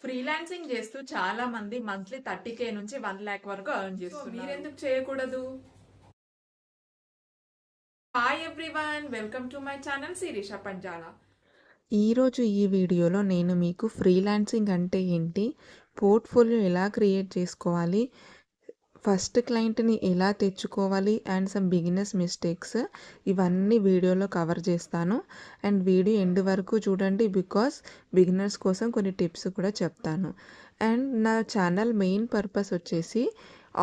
Freelancing చేస్తూ చాలా మంది మంత్లీ 30K నుంచి 1 lakh వరకు ఎర్న్ చేస్తున్నారు. మీరెందుకు చేయకూడదు? Hi everyone, welcome to my channel Shirisha Panjala. ఈరోజు ఈ వీడియోలో నేను మీకు ఫ్రీలాన్సింగ్ అంటే ఏంటి, పోర్ట్ఫోలియో ఎలా క్రియేట్ చేసుకోవాలి, ఫస్ట్ క్లయింట్ని ఎలా తెచ్చుకోవాలి అండ్ సమ్ బిగినర్స్ మిస్టేక్స్ ఇవన్నీ వీడియోలో కవర్ చేస్తాను. అండ్ వీడియో ఎండ్ వరకు చూడండి, బికాస్ బిగినర్స్ కోసం కొన్ని టిప్స్ కూడా చెప్తాను. అండ్ నా ఛానల్ మెయిన్ పర్పస్ వచ్చేసి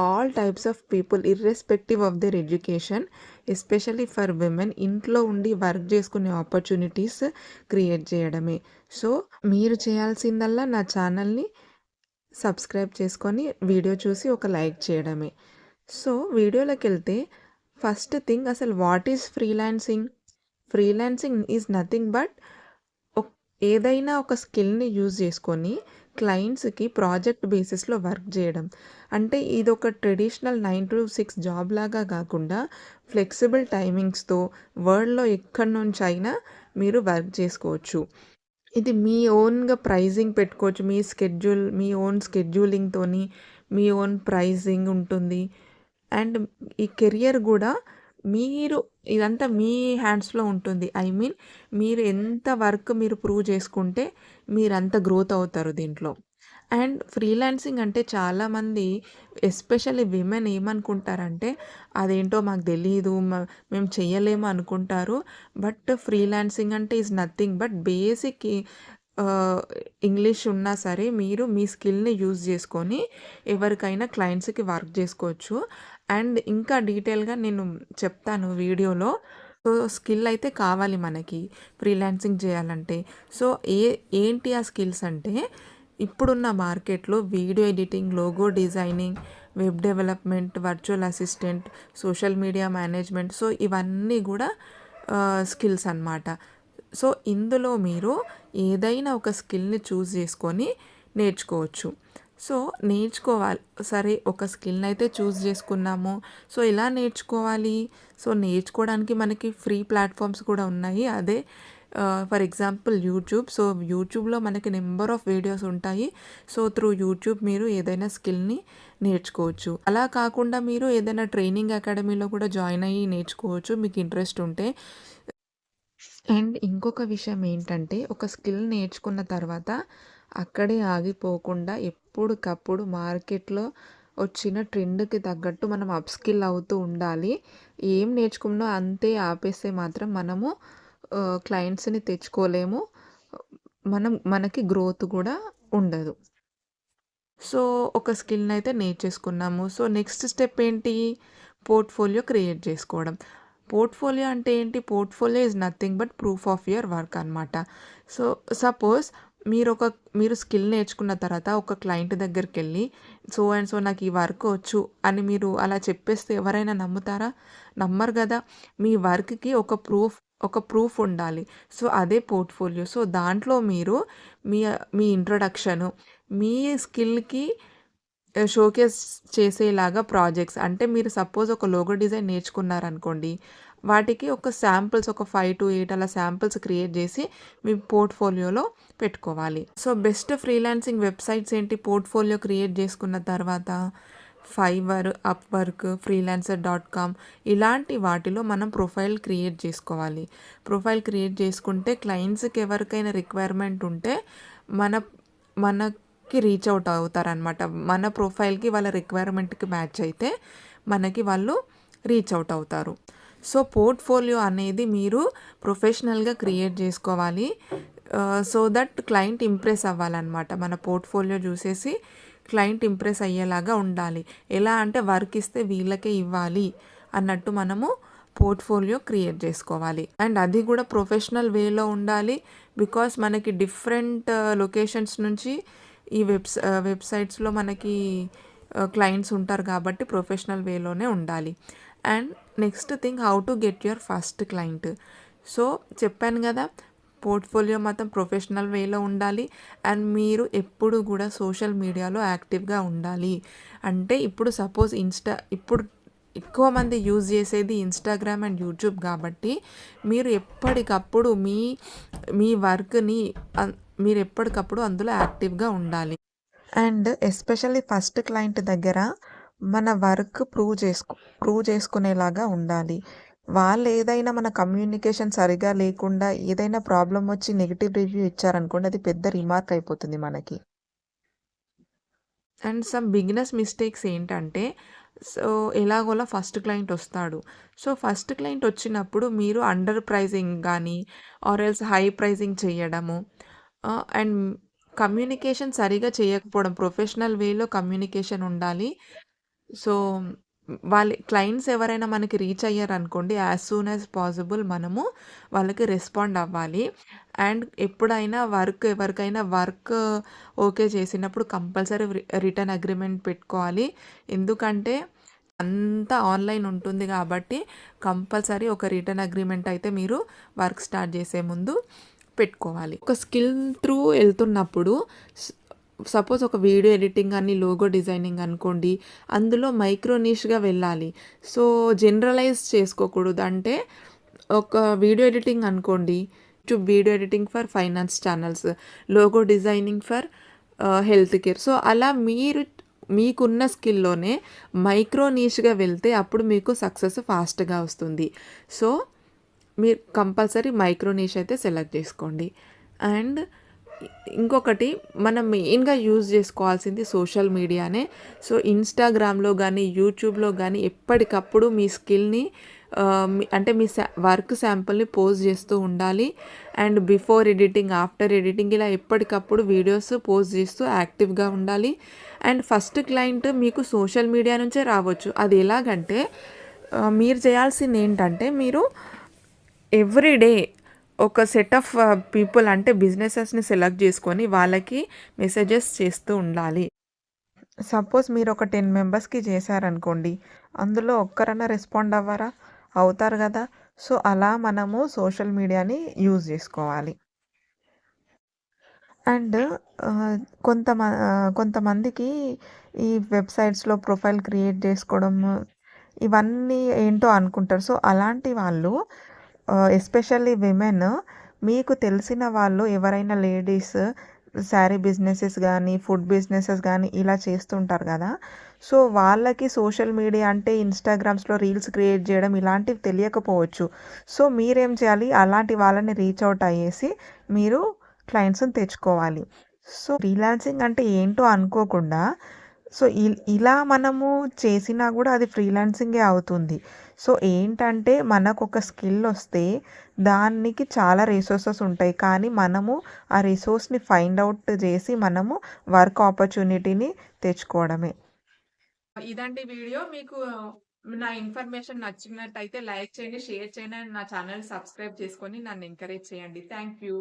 all types of people irrespective of their education, especially for women, ఇంట్లో ఉండి వర్క్ చేసుకునే ఆపర్చునిటీస్ క్రియేట్ చేయడమే. సో మీరు చేయాల్సిందల్లా నా ఛానల్ని సబ్స్క్రైబ్ చేసుకొని వీడియో చూసి ఒక లైక్ చేయడమే. సో వీడియోలోకి వెళ్తే, ఫస్ట్ థింగ్, అసలు what is freelancing? Freelancing is nothing but ఏదైనా ఒక స్కిల్ని యూజ్ చేసుకొని క్లయింట్స్కి ప్రాజెక్ట్ బేసిస్లో వర్క్ చేయడం. అంటే ఇది ఒక ట్రెడిషనల్ 9 to 6 జాబ్ లాగా కాకుండా ఫ్లెక్సిబుల్ టైమింగ్స్తో వరల్డ్లో ఎక్కడి నుంచి అయినా మీరు వర్క్ చేసుకోవచ్చు. ఇది మీ ఓన్గా ప్రైజింగ్ పెట్టుకోవచ్చు. మీ ఓన్ స్కెడ్యూలింగ్తోని మీ ఓన్ ప్రైజింగ్ ఉంటుంది. అండ్ ఈ కెరియర్ కూడా మీరు ఇదంతా మీ హ్యాండ్స్లో ఉంటుంది. ఐ మీన్, మీరు ఎంత వర్క్ మీరు ప్రూవ్ చేసుకుంటే మీరు అంత గ్రోత్ అవుతారు దీంట్లో. అండ్ ఫ్రీలాన్సింగ్ అంటే చాలామంది, ఎస్పెషల్లీ విమెన్, ఏమనుకుంటారంటే అదేంటో మాకు తెలియదు, మేము చెయ్యలేము అనుకుంటారు. బట్ ఫ్రీలాన్సింగ్ అంటే is nothing but basic English ఉన్నా సరే మీరు మీ స్కిల్ని యూజ్ చేసుకొని ఎవరికైనా క్లయింట్స్కి వర్క్ చేసుకోవచ్చు. అండ్ ఇంకా డీటెయిల్గా నేను చెప్తాను వీడియోలో. సో స్కిల్ అయితే కావాలి మనకి ఫ్రీలాన్సింగ్ చేయాలంటే. సో ఏంటి ఆ స్కిల్స్ అంటే, ఇప్పుడున్న మార్కెట్లో video editing, logo designing, web development, virtual assistant, social media management, so ఇవన్నీ కూడా స్కిల్స్ అన్నమాట. సో ఇందులో మీరు ఏదైనా ఒక స్కిల్ని చూస్ చేసుకొని నేర్చుకోవచ్చు. సో నేర్చుకోవాలి. సరే, ఒక స్కిల్ని అయితే చూస్ చేసుకున్నాము. సో ఎలా నేర్చుకోవాలి? సో నేర్చుకోవడానికి మనకి ఫ్రీ ప్లాట్ఫామ్స్ కూడా ఉన్నాయి. అదే ఫర్ ఎగ్జాంపుల్ యూట్యూబ్. సో యూట్యూబ్లో మనకి నెంబర్ ఆఫ్ వీడియోస్ ఉంటాయి. సో త్రూ యూట్యూబ్ మీరు ఏదైనా స్కిల్ని నేర్చుకోవచ్చు. అలా కాకుండా మీరు ఏదైనా ట్రైనింగ్ అకాడమీలో కూడా జాయిన్ అయ్యి నేర్చుకోవచ్చు మీకు ఇంట్రెస్ట్ ఉంటే. అండ్ ఇంకొక విషయం ఏంటంటే, ఒక స్కిల్ నేర్చుకున్న తర్వాత అక్కడే ఆగిపోకుండా ఎప్పటికప్పుడు మార్కెట్లో వచ్చిన ట్రెండ్కి తగ్గట్టు మనం అప్ స్కిల్ అవుతూ ఉండాలి. ఏం నేర్చుకున్నా అంతే ఆపేస్తే మాత్రం మనము క్లయింట్స్ని తెచ్చుకోలేము, మనకి గ్రోత్ కూడా ఉండదు. సో ఒక స్కిల్ని అయితే నేర్చేసుకున్నాము. సో నెక్స్ట్ స్టెప్ ఏంటి? పోర్ట్ఫోలియో క్రియేట్ చేసుకోవడం. పోర్ట్ఫోలియో అంటే ఏంటి? Portfolio is nothing but proof of your work అనమాట. సో సపోజ్ మీరు స్కిల్ నేర్చుకున్న తర్వాత ఒక క్లయింట్ దగ్గరికి వెళ్ళి, సో అండ్ సో నాకు ఈ వర్క్ వచ్చు అని మీరు అలా చెప్పేస్తే ఎవరైనా నమ్ముతారా? నమ్మరు కదా. మీ వర్క్కి ఒక ప్రూఫ్ ఉండాలి. సో అదే పోర్ట్ఫోలియో. సో దాంట్లో మీరు మీ మీ ఇంట్రొడక్షను, మీ స్కిల్కి షోకేస్ చేసేలాగా ప్రాజెక్ట్స్, అంటే మీరు సపోజ్ ఒక లోగో డిజైన్ నేర్చుకున్నారనుకోండి, వాటికి ఒక శాంపిల్స్, ఒక 5 to 8 అలా శాంపిల్స్ క్రియేట్ చేసి మీ పోర్ట్ఫోలియోలో పెట్టుకోవాలి. సో బెస్ట్ ఫ్రీలాన్సింగ్ వెబ్సైట్స్ ఏంటి పోర్ట్ఫోలియో క్రియేట్ చేసుకున్న తర్వాత? ఫైవర్, అప్వర్క్, freelancer.com, ఇలాంటి వాటిలో మనం ప్రొఫైల్ క్రియేట్ చేసుకోవాలి. ప్రొఫైల్ క్రియేట్ చేసుకుంటే క్లయింట్స్కి ఎవరికైనా రిక్వైర్మెంట్ ఉంటే మనకి రీచ్ అవుట్ అవుతారనమాట. మన ప్రొఫైల్కి వాళ్ళ రిక్వైర్మెంట్కి మ్యాచ్ అయితే మనకి వాళ్ళు రీచ్ అవుట్ అవుతారు. సో పోర్ట్ఫోలియో అనేది మీరు ప్రొఫెషనల్గా క్రియేట్ చేసుకోవాలి. సో దట్ క్లయింట్ ఇంప్రెస్ అవ్వాలన్నమాట. మన పోర్ట్ఫోలియో చూసేసి క్లయింట్ ఇంప్రెస్ అయ్యేలాగా ఉండాలి. ఎలా అంటే వర్క్ ఇస్తే వీళ్ళకే ఇవ్వాలి అన్నట్టు మనము పోర్ట్ఫోలియో క్రియేట్ చేసుకోవాలి. అండ్ అది కూడా ప్రొఫెషనల్ వేలో ఉండాలి. బికాస్ మనకి డిఫరెంట్ లొకేషన్స్ నుంచి ఈ వెబ్సైట్స్లో మనకి క్లయింట్స్ ఉంటారు కాబట్టి ప్రొఫెషనల్ వేలోనే ఉండాలి. And next thing, how to get your first client. So చెప్పాను కదా, పోర్ట్ఫోలియో మాత్రం ప్రొఫెషనల్ వేలో ఉండాలి. అండ్ మీరు ఎప్పుడు కూడా సోషల్ మీడియాలో యాక్టివ్గా ఉండాలి. అంటే ఇప్పుడు సపోజ్ ఇప్పుడు ఎక్కువ మంది యూజ్ చేసేది ఇన్స్టాగ్రామ్ అండ్ యూట్యూబ్ కాబట్టి మీరు ఎప్పటికప్పుడు మీ వర్క్ని మీరు ఎప్పటికప్పుడు అందులో యాక్టివ్గా ఉండాలి. అండ్ ఎస్పెషల్లీ ఫస్ట్ క్లయింట్ దగ్గర మన వర్క్ ప్రూవ్ చేసుకునేలాగా ఉండాలి. వాళ్ళు ఏదైనా మన కమ్యూనికేషన్ సరిగా లేకుండా ఏదైనా ప్రాబ్లమ్ వచ్చి నెగెటివ్ రివ్యూ ఇచ్చారనుకోండి, అది పెద్ద రిమార్క్ అయిపోతుంది మనకి. అండ్ సమ్ బిగినర్స్ మిస్టేక్స్ ఏంటంటే, సో ఎలాగోలా ఫస్ట్ క్లయింట్ వస్తాడు. సో ఫస్ట్ క్లయింట్ వచ్చినప్పుడు మీరు అండర్ ప్రైజింగ్ కానీ ఆర్ ఎల్స్ హై ప్రైజింగ్ చేయడము అండ్ కమ్యూనికేషన్ సరిగా చేయకపోవడం. ప్రొఫెషనల్ వేలో కమ్యూనికేషన్ ఉండాలి. సో వాళ్ళ క్లయింట్స్ ఎవరైనా మనకి రీచ్ అయ్యారనుకోండి, యాజ్ సూన్ యాజ్ పాసిబుల్ మనము వాళ్ళకి రెస్పాండ్ అవ్వాలి. అండ్ ఎప్పుడైనా ఎవరికైనా వర్క్ ఓకే చేసినప్పుడు కంపల్సరీ రిటర్న్ అగ్రీమెంట్ పెట్టుకోవాలి. ఎందుకంటే అంతా ఆన్లైన్ ఉంటుంది కాబట్టి కంపల్సరీ ఒక రిటర్న్ అగ్రీమెంట్ అయితే మీరు వర్క్ స్టార్ట్ చేసే ముందు పెట్టుకోవాలి. ఒక స్కిల్ త్రూ వెళ్తున్నప్పుడు సపోజ్ ఒక వీడియో ఎడిటింగ్ అని లోగో డిజైనింగ్ అనుకోండి, అందులో మైక్రో నిష్గా వెళ్ళాలి. సో జనరలైజ్ చేసుకోకూడదు. అంటే ఒక వీడియో ఎడిటింగ్ అనుకోండి, video editing for finance channels, logo designing for health care. So అలా మీకున్న స్కిల్లోనే మైక్రో నీష్గా వెళ్తే అప్పుడు మీకు సక్సెస్ ఫాస్ట్గా వస్తుంది. సో మీరు కంపల్సరీ మైక్రో నీష్ అయితే సెలెక్ట్ చేసుకోండి. అండ్ ఇంకొకటి మనం మెయిన్గా యూజ్ చేసుకోవాల్సింది సోషల్ మీడియానే. సో ఇన్స్టాగ్రామ్లో కానీ యూట్యూబ్లో కానీ ఎప్పటికప్పుడు మీ స్కిల్ని అంటే మీ వర్క్ శాంపుల్ని పోస్ట్ చేస్తూ ఉండాలి. And before editing, after editing ఇలా ఎప్పటికప్పుడు వీడియోస్ పోస్ట్ చేస్తూ యాక్టివ్గా ఉండాలి. అండ్ ఫస్ట్ క్లయింట్ మీకు సోషల్ మీడియా నుంచే రావచ్చు. అది ఎలాగంటే మీరు చేయాల్సింది ఏంటంటే, మీరు ఎవ్రీడే ఒక సెట్ ఆఫ్ పీపుల్ అంటే బిజినెసెస్ని సెలెక్ట్ చేసుకొని వాళ్ళకి మెసేజెస్ చేస్తూ ఉండాలి. సపోజ్ మీరు ఒక 10 మెంబర్స్కి చేశారనుకోండి, అందులో ఒక్కరన్నా రెస్పాండ్ అవుతారు కదా. సో అలా మనము సోషల్ మీడియాని యూజ్ చేసుకోవాలి. అండ్ కొంతమందికి ఈ వెబ్సైట్స్లో ప్రొఫైల్ క్రియేట్ చేసుకోవడం ఇవన్నీ ఏంటో అనుకుంటారు. సో అలాంటి వాళ్ళు ఎస్పెషల్లీ విమెన్, మీకు తెలిసిన వాళ్ళు ఎవరైనా లేడీస్ శారీ బిజినెసెస్ కానీ ఫుడ్ బిజినెసెస్ కానీ ఇలా చేస్తుంటారు కదా. సో వాళ్ళకి సోషల్ మీడియా అంటే ఇన్స్టాగ్రామ్స్లో రీల్స్ క్రియేట్ చేయడం ఇలాంటివి తెలియకపోవచ్చు. సో మీరేం చేయాలి, అలాంటి వాళ్ళని రీచ్ అవుట్ అయ్యేసి మీరు క్లయింట్స్ని తెచ్చుకోవాలి. సో ఫ్రీలాన్సింగ్ అంటే ఏంటో అనుకోకుండా, సో ఇలా మనము చేసినా కూడా అది ఫ్రీలాన్సింగే అవుతుంది. సో ఏంటంటే మనకు ఒక స్కిల్ వస్తే దానికి చాలా రిసోర్సెస్ ఉంటాయి. కానీ మనము ఆ రిసోర్స్ని ఫైండ్ అవుట్ చేసి మనము వర్క్ ఆపర్చునిటీని తెచ్చుకోవడమే. ఇదండి వీడియో. మీకు నా ఇన్ఫర్మేషన్ నచ్చినట్టయితే లైక్ చేయండి, షేర్ చేయండి, అండ్ నా ఛానల్ సబ్స్క్రైబ్ చేసుకొని నన్ను ఎంకరేజ్ చేయండి. Thank you.